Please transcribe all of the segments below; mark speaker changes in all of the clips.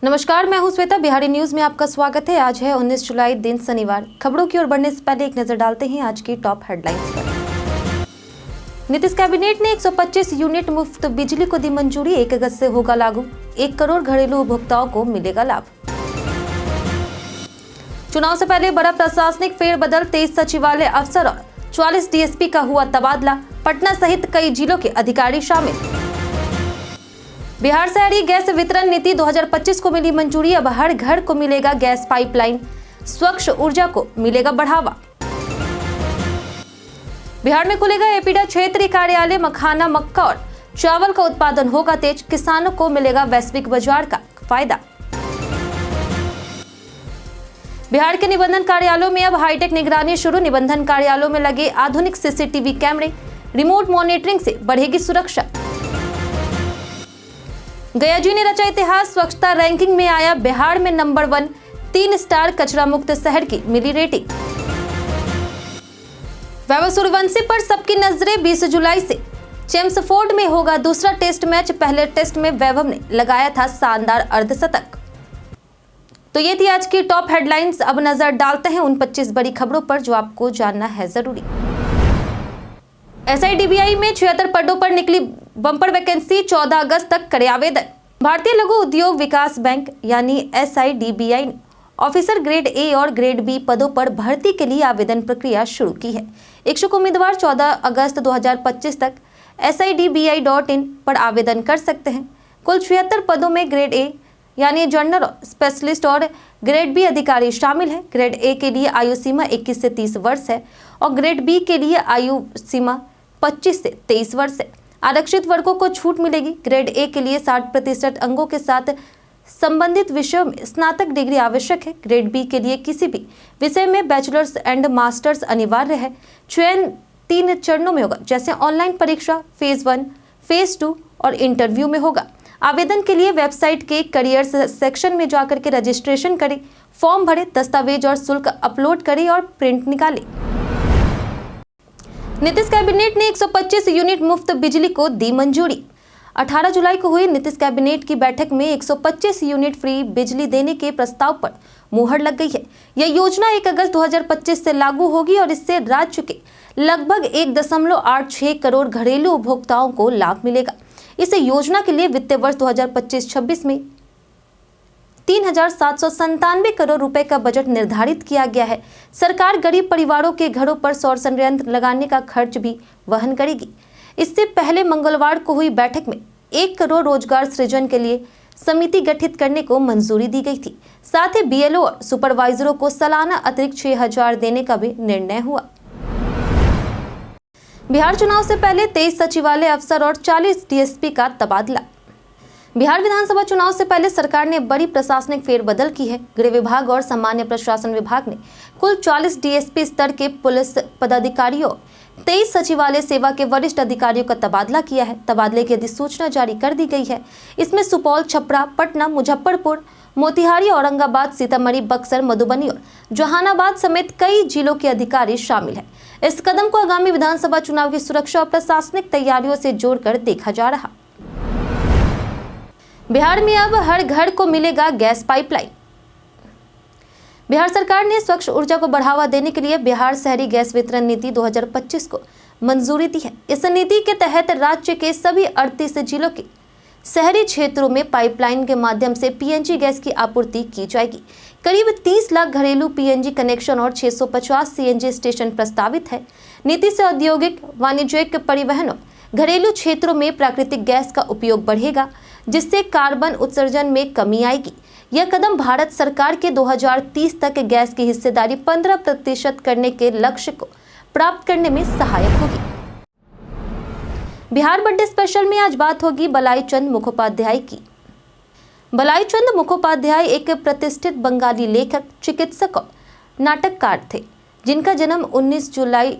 Speaker 1: नमस्कार, मैं हूं श्वेता। बिहारी न्यूज में आपका स्वागत है। आज है 19 जुलाई, दिन शनिवार। खबरों की ओर बढ़ने से पहले एक नजर डालते हैं आज की टॉप हेडलाइंस पर। नीतीश कैबिनेट ने 125 यूनिट मुफ्त बिजली को दी मंजूरी। 1 अगस्त से होगा लागू। 1 करोड़ घरेलू उपभोक्ताओं को मिलेगा लाभ। चुनाव से पहले बड़ा प्रशासनिक फेरबदल। 23 सचिवालय अफसर और 44 डीएसपी का हुआ तबादला। पटना सहित कई जिलों के अधिकारी शामिल। बिहार शहरी गैस वितरण नीति 2025 को मिली मंजूरी। अब हर घर को मिलेगा गैस पाइपलाइन। स्वच्छ ऊर्जा को मिलेगा बढ़ावा। बिहार में खुलेगा एपीडा क्षेत्रीय कार्यालय। मखाना, मक्का और चावल का उत्पादन होगा तेज। किसानों को मिलेगा वैश्विक बाजार का फायदा। बिहार के निबंधन कार्यालयों में अब हाईटेक निगरानी शुरू। निबंधन कार्यालयों में लगे आधुनिक सीसीटीवी कैमरे। रिमोट मॉनिटरिंग से बढ़ेगी सुरक्षा। गया जी ने रचा इतिहास। स्वच्छता रैंकिंग में आया बिहार में नंबर 1। 3 स्टार कचरा मुक्त शहर की मिली रेटिंग। वैभव सूर्यवंशी पर सबकी नजरें। 20 जुलाई से चेम्सफोर्ड में होगा दूसरा टेस्ट मैच। पहले टेस्ट में वैभव ने लगाया था शानदार अर्धशतक। तो ये थी आज की टॉप हेडलाइंस। अब नजर डालते हैं उन 25 बड़ी खबरों पर जो आपको जानना है जरूरी। SIDBI में 76 पदों पर निकली बम्पर वैकेंसी। 14 अगस्त तक करे आवेदन। भारतीय लघु उद्योग विकास बैंक यानी SIDBI ने ऑफिसर ग्रेड A और ग्रेड B पदों पर भर्ती के लिए आवेदन प्रक्रिया शुरू की है। इच्छुक उम्मीदवार 14 अगस्त 2025 तक SIDBI.in पर आवेदन कर सकते हैं। कुल 76 पदों में ग्रेड A यानी जर्नल और स्पेशलिस्ट और ग्रेड B अधिकारी शामिल है। ग्रेड A के लिए आयु सीमा 21 से 30 वर्ष है और ग्रेड B के लिए आयु सीमा 25 से 23 वर्ष है। आरक्षित वर्गों को छूट मिलेगी। ग्रेड A के लिए 60% अंकों के साथ संबंधित विषयों में स्नातक डिग्री आवश्यक है। ग्रेड B के लिए किसी भी विषय में बैचलर्स एंड मास्टर्स अनिवार्य है। चयन 3 चरणों में होगा, जैसे ऑनलाइन परीक्षा, फेज 1, फेज 2 और इंटरव्यू में होगा। आवेदन के लिए वेबसाइट के करियर्स सेक्शन में जाकर के रजिस्ट्रेशन करें, फॉर्म भरें, दस्तावेज और शुल्क अपलोड करें और प्रिंट निकालें। नीतीश कैबिनेट ने 125 यूनिट मुफ्त बिजली को दी मंजूरी। 18 जुलाई को हुई नीतीश कैबिनेट की बैठक में 125 यूनिट फ्री बिजली देने के प्रस्ताव पर मुहर लग गई है। यह योजना 1 अगस्त 2025 से लागू होगी और इससे राज्य के लगभग 1.86 करोड़ घरेलू उपभोक्ताओं को लाभ मिलेगा। इस योजना के लिए वित्तीय वर्ष 2025-26 में 3,797 करोड़ रुपए का बजट निर्धारित किया गया है। सरकार गरीब परिवारों के घरों पर सौर संयंत्र लगाने का खर्च भी वहन करेगी। इससे पहले मंगलवार को हुई बैठक में 1 करोड़ रोजगार सृजन के लिए समिति गठित करने को मंजूरी दी गई थी। साथ ही BLO और सुपरवाइजरों को सालाना अतिरिक्त 6,000 देने का भी निर्णय हुआ। बिहार चुनाव से पहले 23 सचिवालय अफसर और 40 DSP का तबादला। बिहार विधानसभा चुनाव से पहले सरकार ने बड़ी प्रशासनिक फेरबदल की है। गृह विभाग और सामान्य प्रशासन विभाग ने कुल 40 DSP स्तर के पुलिस पदाधिकारियों, 23 सचिवालय सेवा के वरिष्ठ अधिकारियों का तबादला किया है। तबादले की अधिसूचना जारी कर दी गई है। इसमें सुपौल, छपरा, पटना, मुजफ्फरपुर, मोतिहारी, औरंगाबाद, सीतामढ़ी, बक्सर, मधुबनी और जहानाबाद समेत कई जिलों के अधिकारी शामिल हैं। इस कदम को आगामी विधानसभा चुनाव की सुरक्षा और प्रशासनिक तैयारियों से जोड़कर देखा जा रहा। बिहार में अब हर घर को मिलेगा गैस पाइपलाइन। बिहार सरकार ने स्वच्छ ऊर्जा को बढ़ावा देने के लिए बिहार शहरी गैस वितरण नीति 2025 को मंजूरी दी है। इस नीति के तहत राज्य के सभी 38 जिलों के शहरी क्षेत्रों में पाइपलाइन के माध्यम से PNG गैस की आपूर्ति की जाएगी। करीब 30 लाख घरेलू PNG कनेक्शन और 650 CNG स्टेशन प्रस्तावित है। नीति से औद्योगिक, वाणिज्यिक, परिवहन और घरेलू क्षेत्रों में प्राकृतिक गैस का उपयोग बढ़ेगा, जिससे कार्बन उत्सर्जन में कमी आएगी। यह कदम भारत सरकार के 2030 तक गैस की हिस्सेदारी 15% करने के लक्ष्य को प्राप्त करने में सहायक होगी। बिहार बर्थडे स्पेशल में आज बात होगी बलाई चंद मुखोपाध्याय की। बलाई चंद मुखोपाध्याय एक प्रतिष्ठित बंगाली लेखक, चिकित्सक और नाटककार थे, जिनका जन्म 19 जुलाई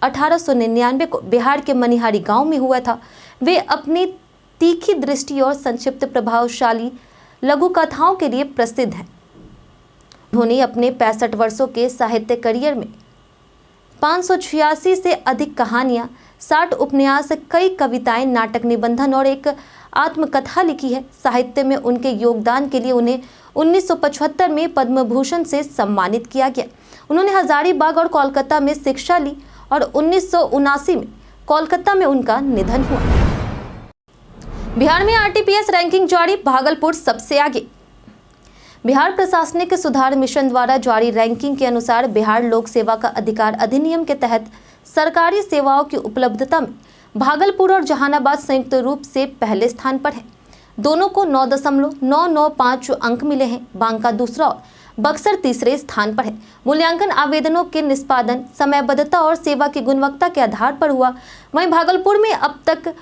Speaker 1: 1899 को बिहार के मनिहारी गांव में हुआ था। वे अपनी तीखी दृष्टि और संक्षिप्त प्रभावशाली लघु कथाओं के लिए प्रसिद्ध हैं। उन्होंने अपने 65 वर्षों के साहित्य करियर में 586 से अधिक कहानियां, 60 उपन्यास, कई कविताएं, नाटक, निबंधन और एक आत्मकथा लिखी है। साहित्य में उनके योगदान के लिए उन्हें 1975 में पद्म भूषण से सम्मानित किया गया। उन्होंने हजारीबाग और कोलकाता में शिक्षा ली और 1979 में कोलकाता में उनका निधन हुआ। बिहार में आरटीपीएस रैंकिंग जारी, भागलपुर सबसे आगे। बिहार प्रशासनिक सुधार मिशन द्वारा जारी रैंकिंग के अनुसार बिहार लोक सेवा का अधिकार अधिनियम के तहत सरकारी सेवाओं की उपलब्धता में भागलपुर और जहानाबाद संयुक्त रूप से पहले स्थान पर है। दोनों को 9.995 अंक मिले हैं। बांका दूसरा और बक्सर तीसरे स्थान पर है। मूल्यांकन आवेदनों के निष्पादन, समयबद्धता और सेवा की गुणवत्ता के आधार पर हुआ। वहीं भागलपुर में अब तक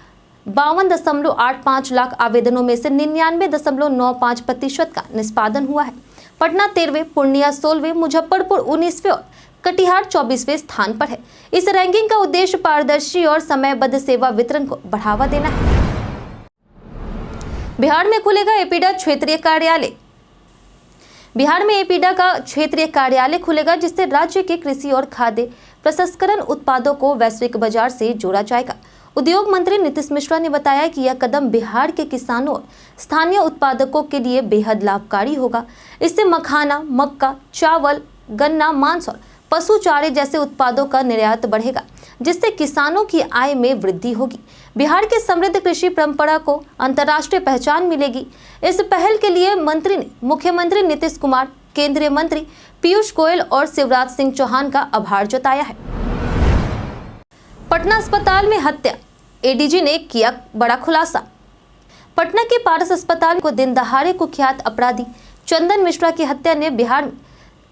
Speaker 1: 52.85 लाख आवेदनों में से 99.95% का निष्पादन हुआ है। पटना 13वें, पूर्णिया 16वें, मुजफ्फरपुर 19वें और कटिहार 24वें स्थान पर है। इस रैंकिंग का उद्देश्य पारदर्शी और समयबद्ध सेवा वितरण को बढ़ावा देना है। बिहार में खुलेगा एपीडा क्षेत्रीय कार्यालय। बिहार में एपीडा का क्षेत्रीय कार्यालय खुलेगा, जिससे राज्य के कृषि और खाद्य प्रसंस्करण उत्पादों को वैश्विक बाजार से जोड़ा जाएगा। उद्योग मंत्री नीतीश मिश्रा ने बताया कि यह कदम बिहार के किसानों और स्थानीय उत्पादकों के लिए बेहद लाभकारी होगा। इससे मखाना, मक्का, चावल, गन्ना, मांस और पशु चारे जैसे उत्पादों का निर्यात बढ़ेगा, जिससे किसानों की आय में वृद्धि होगी। बिहार की समृद्ध कृषि परंपरा को अंतर्राष्ट्रीय पहचान मिलेगी। इस पहल के लिए मंत्री ने मुख्यमंत्री नीतीश कुमार, केंद्रीय मंत्री पीयूष गोयल और शिवराज सिंह चौहान का आभार जताया है। पटना अस्पताल में हत्या, एडीजी ने किया बड़ा खुलासा। पटना के पारस अस्पताल को दिन दहाड़े कुख्यात अपराधी चंदन मिश्रा की हत्या ने बिहार में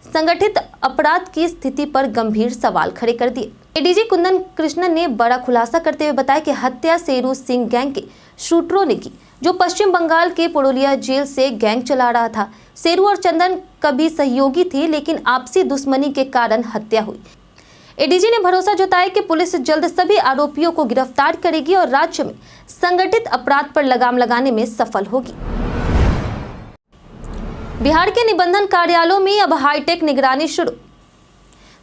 Speaker 1: संगठित अपराध की स्थिति पर गंभीर सवाल खड़े कर दिए। एडीजी कुंदन कृष्णन ने बड़ा खुलासा करते हुए बताया कि हत्या शेरू सिंह गैंग के शूटरों ने की, जो पश्चिम बंगाल के पुरुलिया जेल से गैंग चला रहा था। शेरू और चंदन कभी सहयोगी थे, लेकिन आपसी दुश्मनी के कारण हत्या हुई। एडीजी ने भरोसा जताया कि पुलिस जल्द सभी आरोपियों को गिरफ्तार करेगी और राज्य में संगठित अपराध पर लगाम लगाने में सफल होगी। बिहार के निबंधन कार्यालयों में अब हाईटेक निगरानी शुरू।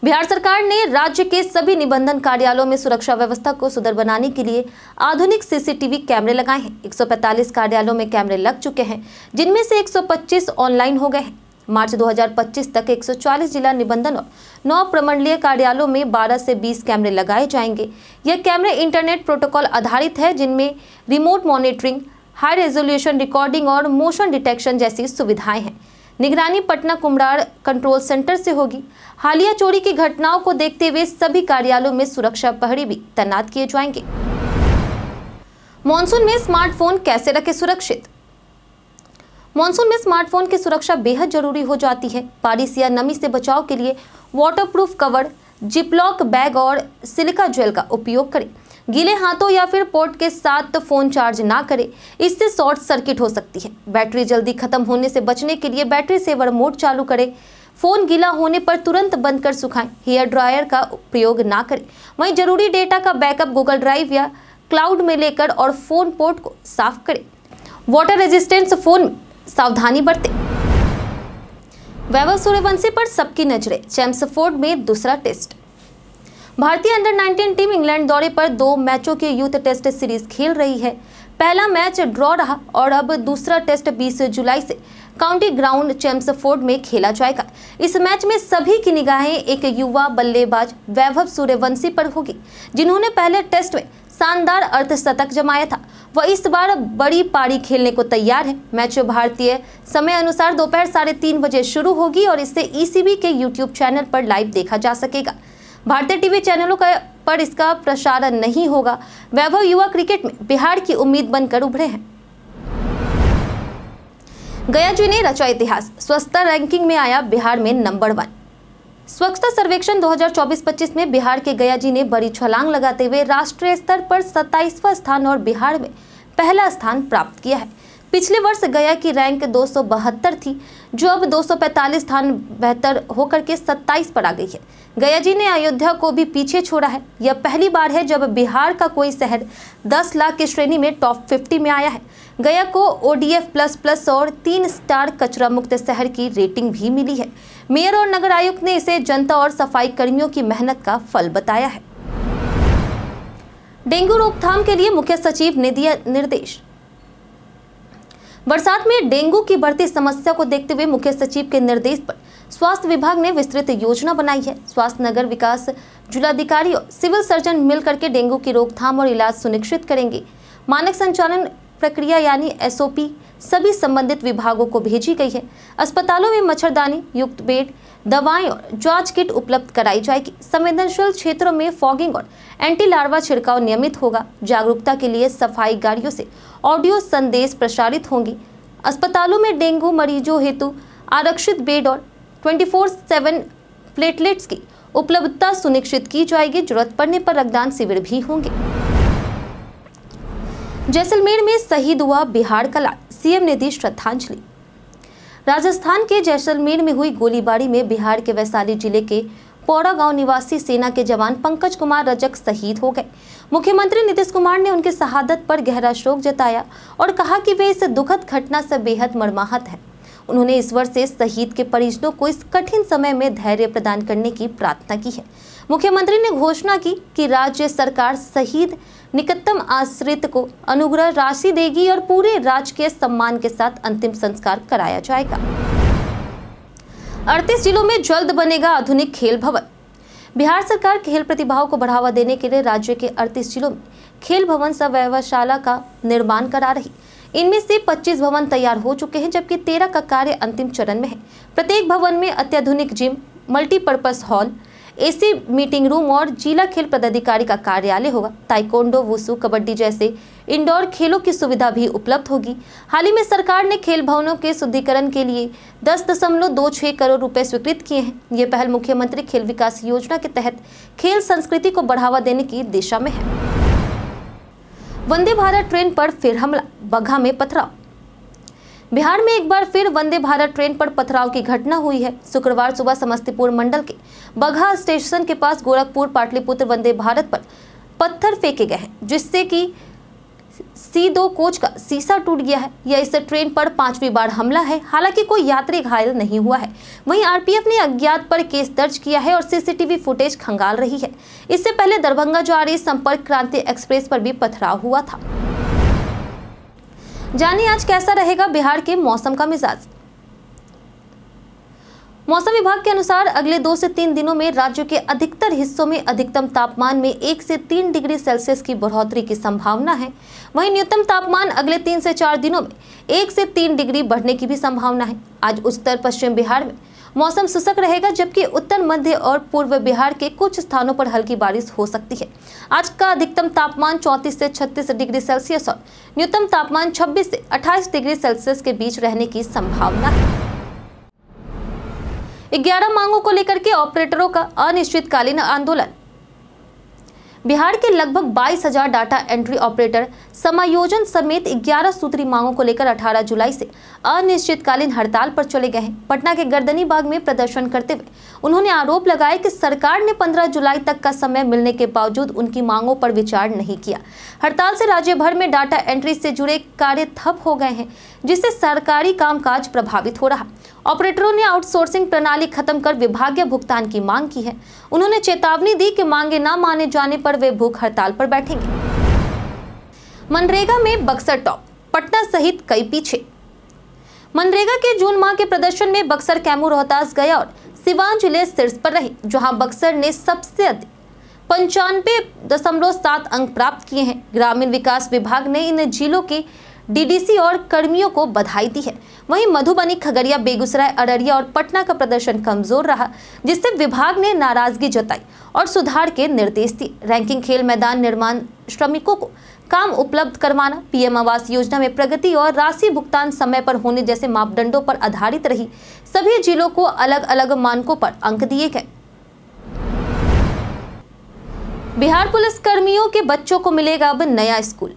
Speaker 1: बिहार सरकार ने राज्य के सभी निबंधन कार्यालयों में सुरक्षा व्यवस्था को सुदृढ़ बनाने के लिए आधुनिक सीसीटीवी कैमरे लगाए हैं। 145 कार्यालयों में कैमरे लग चुके हैं, जिनमें से 125 ऑनलाइन हो गए हैं। मार्च 2025 तक 140 जिला निबंधन और 9 प्रमंडलीय कार्यालयों में 12 से 20 कैमरे लगाए जाएंगे। यह कैमरे इंटरनेट प्रोटोकॉल आधारित है, जिनमें remote monitoring, high resolution recording और मोशन डिटेक्शन जैसी सुविधाएं हैं। निगरानी पटना कुम्हरार कंट्रोल सेंटर से होगी। हालिया चोरी की घटनाओं को देखते हुए सभी कार्यालयों में सुरक्षा प्रहरी भी तैनात किए जाएंगे। मॉनसून में स्मार्टफोन कैसे रखें सुरक्षित। मॉनसून में स्मार्टफोन की सुरक्षा बेहद जरूरी हो जाती है। बारिश या नमी से बचाव के लिए वाटरप्रूफ कवर, जिपलॉक बैग और सिलिका जेल का उपयोग करें। गीले हाथों या फिर पोर्ट के साथ फोन चार्ज ना करें, इससे शॉर्ट सर्किट हो सकती है। बैटरी जल्दी खत्म होने से बचने के लिए बैटरी सेवर मोड चालू करें। फोन गीला होने पर तुरंत बंद कर सुखाएं। हेयर ड्रायर का प्रयोग ना करें। वहीं जरूरी डेटा का बैकअप गूगल ड्राइव या क्लाउड में लेकर और फोन पोर्ट को साफ करें। वाटर रेजिस्टेंस फोन में सावधानी बरतें। वैभव सूर्यवंशी पर सबकी नजरें, चैम्सफोर्ड में दूसरा टेस्ट। भारतीय अंडर 19 टीम इंग्लैंड दौरे पर 2 मैचों की यूथ टेस्ट सीरीज खेल रही है। पहला मैच ड्रॉ रहा और अब दूसरा टेस्ट 20 जुलाई से काउंटी ग्राउंड चैम्सफोर्ड में खेला जाएगा। इस मैच में सभी की निगाहें एक युवा बल्लेबाज वैभव सूर्यवंशी पर होगी, जिन्होंने पहले टेस्ट में शानदार अर्धशतक जमाया था। वह इस बार बड़ी पारी खेलने को तैयार है। मैच भारतीय समय अनुसार दोपहर 3:30 बजे शुरू होगी और इसे ईसीबी के यूट्यूब चैनल पर लाइव देखा जा सकेगा। भारतीय टीवी चैनलों पर इसका प्रसारण नहीं होगा। वैभव युवा क्रिकेट में बिहार की उम्मीद बनकर उभरे हैं। गया जी ने रचा इतिहास, स्वच्छता रैंकिंग में आया बिहार में नंबर 1। स्वच्छता सर्वेक्षण 2024-25 में बिहार के गया जी ने बड़ी छलांग लगाते हुए राष्ट्रीय स्तर पर 27वां स्थान और बिहार में पहला स्थान प्राप्त किया है। पिछले वर्ष गया की रैंक 272 थी, जो अब 245 स्थान बेहतर होकर के 27 पर आ गई है। गया जी ने अयोध्या को भी पीछे छोड़ा है। यह पहली बार है जब बिहार का कोई शहर 10 लाख की श्रेणी में टॉप 50 में आया है। गया को ODF++ और 3 स्टार कचरा मुक्त शहर की रेटिंग भी मिली है। मेयर और नगर आयुक्त ने इसे जनता और सफाई कर्मियों की मेहनत का फल बताया है। डेंगू रोकथाम के लिए मुख्य सचिव ने दिया निर्देश। बरसात में डेंगू की बढ़ती समस्या को देखते हुए मुख्य सचिव के निर्देश पर स्वास्थ्य विभाग ने विस्तृत योजना बनाई है। स्वास्थ्य नगर विकास जिलाधिकारी और सिविल सर्जन मिलकर के डेंगू की रोकथाम और इलाज सुनिश्चित करेंगे। मानक संचालन प्रक्रिया यानी SOP सभी संबंधित विभागों को भेजी गई है। अस्पतालों में मच्छरदानी युक्त बेड, दवाएं और जांच किट उपलब्ध कराई जाएगी। संवेदनशील क्षेत्रों में फॉगिंग और एंटी लार्वा छिड़काव नियमित होगा। जागरूकता के लिए सफाई गाड़ियों से ऑडियो संदेश प्रसारित होंगी। अस्पतालों में डेंगू मरीजों हेतु आरक्षित बेड और 24/7 प्लेटलेट्स की उपलब्धता सुनिश्चित की जाएगी। जरूरत पड़ने पर रक्तदान शिविर भी होंगे। जैसलमेर में शहीद हुआ बिहार का लाल, CM ने दी श्रद्धांजलि। राजस्थान के जैसलमेर में हुई गोलीबारी में बिहार के वैशाली जिले के पौड़ा गांव निवासी सेना के जवान पंकज कुमार रजक शहीद हो गए। मुख्यमंत्री नीतीश कुमार ने उनकी शहादत पर गहरा शोक जताया और कहा कि वे इस दुखद घटना से बेहद मर्माहत हैं। उन्होंने ईश्वर से शहीद के परिजनों को इस कठिन समय में धैर्य प्रदान करने की प्रार्थना की है। मुख्यमंत्री ने घोषणा की कि राज्य सरकार शहीद निकटतम आश्रित को अनुग्रह राशि देगी और पूरे राजकीय सम्मान के साथ अंतिम संस्कार कराया जाएगा। 38 जिलों में जल्द बनेगा आधुनिक खेल भवन। बिहार सरकार खेल प्रतिभाओं को बढ़ावा देने के लिए राज्य के 38 जिलों में खेल भवन सह व्यवशाला का निर्माण करा रही। इनमें से 25 भवन तैयार हो चुके हैं, जबकि 13 का कार्य अंतिम चरण में है। प्रत्येक भवन में अत्याधुनिक gym, multipurpose hall, AC meeting room और जिला खेल पदाधिकारी का कार्यालय होगा। ताइक्वांडो, वुसु, कबड्डी जैसे इंडोर खेलों की सुविधा भी उपलब्ध होगी। हाल ही में सरकार ने खेल भवनों के शुद्धिकरण के लिए 10.26 करोड़ रुपए स्वीकृत किए हैं। ये पहल मुख्यमंत्री खेल विकास योजना के तहत खेल संस्कृति को बढ़ावा देने की दिशा में है। वंदे भारत ट्रेन पर फिर हमला, बगहा में पथराव। बिहार में एक बार फिर वंदे भारत ट्रेन पर पथराव की घटना हुई है। शुक्रवार सुबह समस्तीपुर मंडल के बगहा स्टेशन के पास गोरखपुर पाटलिपुत्र वंदे भारत पर पत्थर फेंके गए हैं, जिससे कि C2 कोच का शीशा टूट गया है। यह इस ट्रेन पर 5वीं बार हमला है। हालांकि कोई यात्री घायल नहीं हुआ है। वहीं RPF ने अज्ञात पर केस दर्ज किया है और CCTV फुटेज खंगाल रही है। इससे पहले दरभंगा जा रही संपर्क क्रांति एक्सप्रेस पर भी पथराव हुआ था। जानिए आज कैसा रहेगा बिहार के मौसम का मिजाज। मौसम विभाग के अनुसार अगले 2 से 3 दिनों में राज्य के अधिकतर हिस्सों में अधिकतम तापमान में 1 से 3 डिग्री सेल्सियस की बढ़ोतरी की संभावना है। वहीं न्यूनतम तापमान अगले 3 से 4 दिनों में 1 से 3 डिग्री बढ़ने की भी संभावना है। आज उत्तर पश्चिम बिहार में मौसम शुष्क रहेगा, जबकि उत्तर मध्य और पूर्व बिहार के कुछ स्थानों पर हल्की बारिश हो सकती है। आज का अधिकतम तापमान 34 से 36 डिग्री सेल्सियस और न्यूनतम तापमान 26 से 28 डिग्री सेल्सियस के बीच रहने की संभावना है। 11 मांगों को लेकर के ऑपरेटरों का अनिश्चितकालीन आंदोलन। बिहार के लगभग 22,000 डाटा एंट्री ऑपरेटर समायोजन समेत 11 सूत्री मांगों को लेकर 18 जुलाई से अनिश्चितकालीन हड़ताल पर चले गए हैं। पटना के गर्दनी बाग में प्रदर्शन करते हुए उन्होंने आरोप लगाया कि सरकार ने 15 जुलाई तक का समय मिलने के बावजूद उनकी मांगों पर विचार नहीं किया। हड़ताल से राज्य भर में डाटा एंट्री से जुड़े कार्य ठप हो गए हैं, जिससे सरकारी कामकाज प्रभावित हो रहा। ऑपरेटरों ने आउटसोर्सिंग प्रणाली खत्म कर विभागीय भुगतान की मांग की है। उन्होंने चेतावनी दी कि मांगे न माने जाने पर वे भूख हड़ताल पर बैठेंगे। मनरेगा में बक्सर टॉप, पटना सहित कई पीछे। मनरेगा के जून माह के प्रदर्शन में बक्सर, कैमूर, रोहतास, गया और सिवान जिले शीर्ष पर रहे, जहां बक्सर ने सबसे अधिक 95.7 अंक प्राप्त किए हैं। ग्रामीण विकास विभाग ने इन जिलों के DDC और कर्मियों को बधाई दी है। वहीं मधुबनी, खगड़िया, बेगूसराय, अररिया और पटना का प्रदर्शन कमजोर रहा, जिससे विभाग ने नाराजगी जताई और सुधार के निर्देश दिए। रैंकिंग खेल मैदान निर्माण श्रमिकों को काम उपलब्ध करवाना, PM आवास योजना में प्रगति और राशि भुगतान समय पर होने जैसे मापदंडों पर आधारित रही सभी जिलों को अलग अलग मानकों पर अंक दिए गए। बिहार पुलिस कर्मियों के बच्चों को मिलेगा अब नया स्कूल।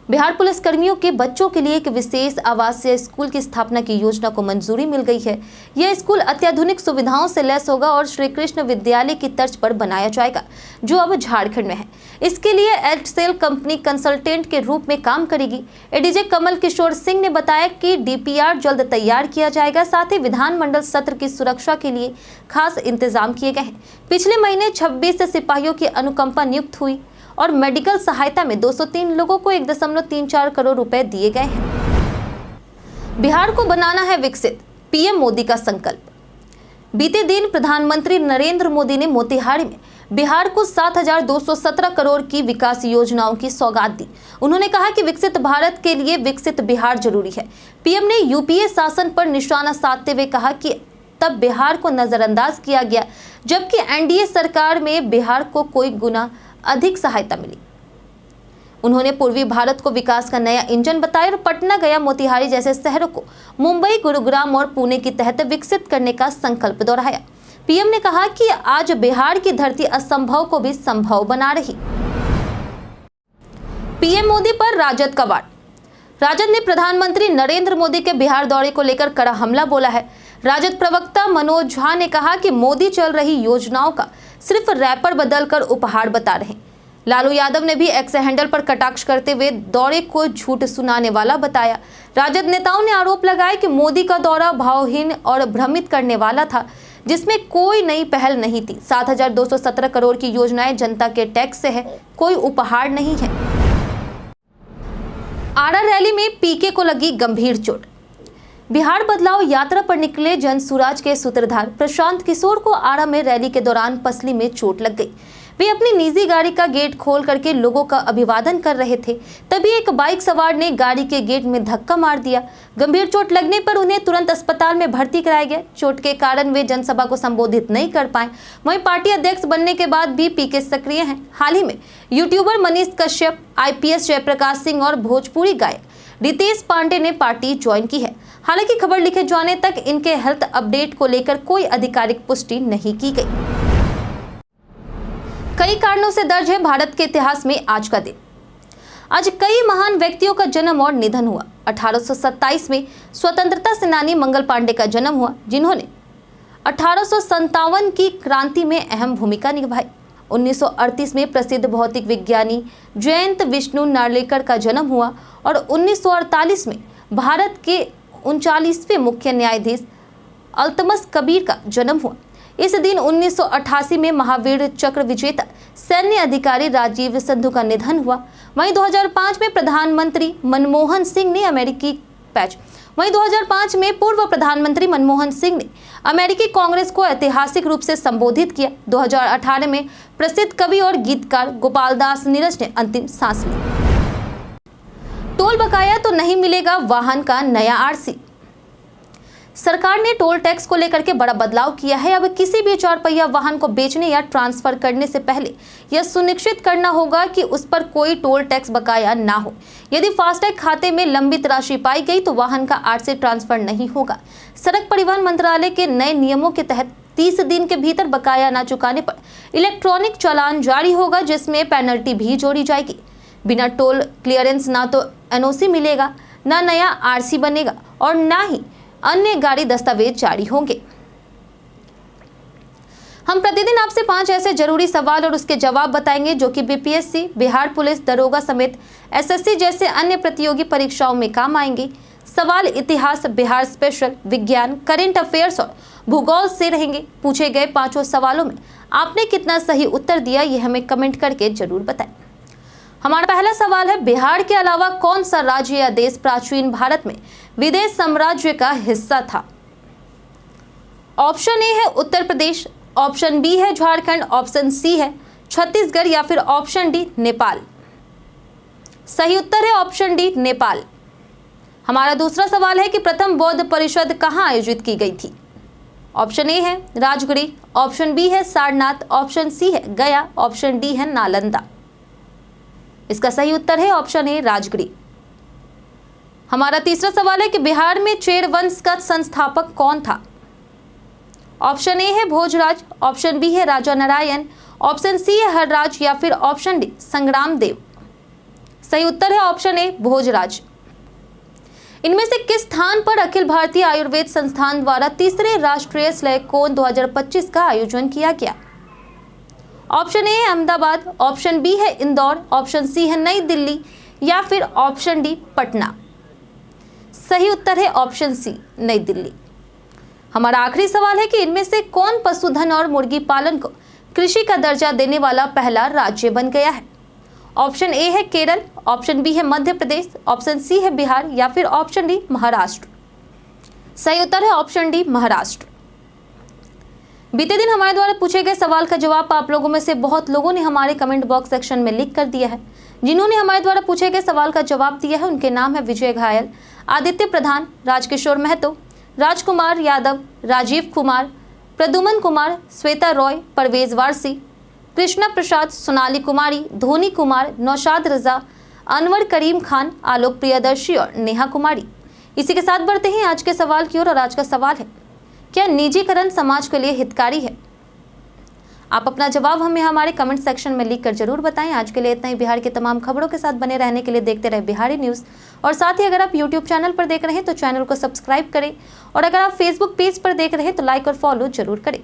Speaker 1: बिहार पुलिस कर्मियों के बच्चों के लिए एक विशेष आवासीय स्कूल की स्थापना की योजना को मंजूरी मिल गई है। यह स्कूल अत्याधुनिक सुविधाओं से लैस होगा और श्री कृष्ण विद्यालय की तर्ज पर बनाया जाएगा, जो अब झारखंड में है। इसके लिए एडसेल कंपनी कंसल्टेंट के रूप में काम करेगी। एडीजे कमल किशोर सिंह ने बताया कि DPR जल्द तैयार किया जाएगा। साथ ही विधानमंडल सत्र की सुरक्षा के लिए खास इंतजाम किए गए हैं। पिछले महीने 26 सिपाहियों की अनुकंपा नियुक्त हुई और मेडिकल सहायता में 203 लोगों को 1.34 करोड़ रुपए दिए गए हैं। बिहार को बनाना है विकसित, पीएम मोदी का संकल्प। बीते दिन प्रधानमंत्री नरेंद्र मोदी ने मोतिहारी में बिहार को 7,217 करोड़ की विकास योजनाओं की सौगात दी। उन्होंने कहा कि विकसित भारत के लिए विकसित बिहार जरूरी है। पीएम ने यूपीए शासन पर निशाना साधते हुए कहा कि तब बिहार को नजरअंदाज किया गया, जबकि एनडीए सरकार में बिहार को कई गुना अधिक सहायता मिली। उन्होंने पूर्वी भारत को विकास का नया इंजन बताया और पटना, गया, मोतिहारी जैसे शहरों को मुंबई, गुरुग्राम और पुणे की तहत विकसित करने का संकल्प दोहराया। पीएम ने कहा कि आज बिहार की धरती असंभव को भी संभव बना रही। पीएम मोदी पर राजद का वार। राजद ने प्रधानमंत्री नरेंद्र मोदी के बिहार दौरे को लेकर कड़ा हमला बोला है। राजद प्रवक्ता मनोज झा ने कहा कि मोदी चल रही योजनाओं का सिर्फ रैपर बदलकर उपहार बता रहे हैं। लालू यादव ने भी एक्स हैंडल पर कटाक्ष करते हुए दौरे को झूठ सुनाने वाला बताया। राजद नेताओं ने आरोप लगाया कि मोदी का दौरा भावहीन और भ्रमित करने वाला था, जिसमें कोई नई पहल नहीं थी। 7,217 करोड़ की योजनाएं जनता के टैक्स से है, कोई उपहार नहीं है। आरा रैली में पीके को लगी गंभीर चोट। बिहार बदलाव यात्रा पर निकले जनसुराज के सूत्रधार प्रशांत किशोर को आरा में रैली के दौरान पसली में चोट लग गई। वे अपनी निजी गाड़ी का गेट खोल करके लोगों का अभिवादन कर रहे थे, तभी एक बाइक सवार ने गाड़ी के गेट में धक्का मार दिया। गंभीर चोट लगने पर उन्हें तुरंत अस्पताल में भर्ती कराया गया। चोट के कारण वे जनसभा को संबोधित नहीं कर पाए। वहीं पार्टी अध्यक्ष बनने के बाद भी पीके सक्रिय हैं। हाल ही में यूट्यूबर मनीष कश्यप, आईपीएस जयप्रकाश सिंह और भोजपुरी गायक रितेश पांडे ने पार्टी ज्वाइन की है। हालांकि खबर लिखे जाने तक इनके हेल्थ अपडेट को लेकर कोई आधिकारिक पुष्टि नहीं की गई। कई कारणों से दर्ज है भारत के इतिहास में आज का दिन। आज कई महान व्यक्तियों का जन्म और निधन हुआ। 1827 में स्वतंत्रता सेनानी मंगल पांडे का जन्म हुआ, जिन्होंने 1857 की क्रांति में अहम भूमिका निभाई। 1938 में प्रसिद्ध भौतिक विज्ञानी जयंत विष्णु नार्लिकर का जन्म हुआ और 1948 में भारत के 39वें मुख्य न्यायाधीश अल्तमस कबीर का जन्म हुआ। इस दिन 1988 में महावीर चक्र विजेता सैन्य अधिकारी राजीव संधू का निधन हुआ। वहीं 2005 में प्रधानमंत्री मनमोहन सिंह ने वहीं 2005 में पूर्व प्रधानमंत्री मनमोहन सिंह ने अमेरिकी कांग्रेस को ऐतिहासिक रूप से संबोधित किया। 2018 में प्रसिद्ध कवि और गीतकार गोपाल दास नीरज ने अंतिम सांस ली। टोल बकाया तो नहीं मिलेगा वाहन का नया आरसी। सरकार ने टोल टैक्स को लेकर के बड़ा बदलाव किया है। अब किसी भी 4 पहिया वाहन को बेचने या ट्रांसफर करने से पहले यह सुनिश्चित करना होगा कि उस पर कोई टोल टैक्स बकाया ना हो। यदि फास्टैग खाते में लंबित राशि पाई गई तो वाहन का आरसी ट्रांसफर नहीं होगा। सड़क परिवहन मंत्रालय के नए नियमों के तहत 30 दिन के भीतर बकाया न चुकाने पर इलेक्ट्रॉनिक चालान जारी होगा, जिसमें पेनल्टी भी जोड़ी जाएगी। बिना टोल क्लियरेंस ना तो एनओसी मिलेगा, ना नया आरसी बनेगा और ना ही अन्य गाड़ी दस्तावेज जारी होंगे। हम प्रतिदिन आपसे 5 ऐसे जरूरी सवाल और उसके जवाब बताएंगे जो कि बीपीएससी, बिहार पुलिस दरोगा समेत एसएससी जैसे अन्य प्रतियोगी परीक्षाओं में काम आएंगे। सवाल इतिहास, बिहार स्पेशल, विज्ञान, करंट अफेयर्स और भूगोल से रहेंगे। पूछे गए 5 सवालों में आपने कितना सही उत्तर दिया, ये हमें कमेंट करके जरूर बताएं। हमारा पहला सवाल है, बिहार के अलावा कौन सा राज्य या देश प्राचीन भारत में विदेश साम्राज्य का हिस्सा था? ऑप्शन ए है उत्तर प्रदेश, ऑप्शन बी है झारखंड, ऑप्शन सी है छत्तीसगढ़ या फिर ऑप्शन डी नेपाल। सही उत्तर है ऑप्शन डी नेपाल। हमारा दूसरा सवाल है कि प्रथम बौद्ध परिषद कहां आयोजित की गई थी? ऑप्शन ए है राजगीर, ऑप्शन बी है सारनाथ, ऑप्शन सी है गया, ऑप्शन डी है नालंदा। इसका सही उत्तर है ऑप्शन ए राजगीर। हमारा तीसरा सवाल है कि बिहार में चेर वंश का संस्थापक कौन था? ऑप्शन ए है भोजराज, ऑप्शन बी है राजा नारायण, ऑप्शन सी है हरराज या फिर ऑप्शन डी संग्राम देव। सही उत्तर है ऑप्शन ए भोजराज। इनमें से किस स्थान पर अखिल भारतीय आयुर्वेद संस्थान द्वारा तीसरे राष्ट्रीय स्लैकोन 2025 का आयोजन किया गया? ऑप्शन ए है अहमदाबाद, ऑप्शन बी है इंदौर, ऑप्शन सी है नई दिल्ली या फिर ऑप्शन डी पटना। सही उत्तर है ऑप्शन सी नई दिल्ली। हमारा आखिरी सवाल है कि इनमें से कौन पशुधन और मुर्गी पालन को कृषि का दर्जा देने वाला पहला राज्य बन गया है? ऑप्शन ए है केरल, ऑप्शन बी है मध्य प्रदेश, ऑप्शन सी है बिहार या फिर ऑप्शन डी महाराष्ट्र। सही उत्तर है ऑप्शन डी, महाराष्ट्र। बीते दिन हमारे द्वारा पूछे गए सवाल का जवाब आप लोगों में से बहुत लोगों ने हमारे कमेंट बॉक्स सेक्शन में लिख कर दिया है। जिन्होंने हमारे द्वारा पूछे गए सवाल का जवाब दिया है उनके नाम है विजय घायल, आदित्य प्रधान, राजकिशोर महतो, राजकुमार यादव, राजीव कुमार, प्रदुमन कुमार, श्वेता रॉय, परवेज वारसी, कृष्णा प्रसाद, सोनाली कुमारी, धोनी कुमार, नौशाद रजा, अनवर करीम खान, आलोक प्रियदर्शी और नेहा कुमारी। इसी के साथ बढ़ते हैं आज के सवाल की ओर और आज का सवाल है, क्या निजीकरण समाज के लिए हितकारी है? आप अपना जवाब हमें हमारे कमेंट सेक्शन में लिखकर जरूर बताएं। आज के लिए इतना ही। बिहार की तमाम खबरों के साथ बने रहने के लिए देखते रहे बिहारी न्यूज़। और साथ ही अगर आप यूट्यूब चैनल पर देख रहे हैं तो चैनल को सब्सक्राइब करें और अगर आप फेसबुक पेज पर देख रहे हैं तो लाइक और फॉलो जरूर करें।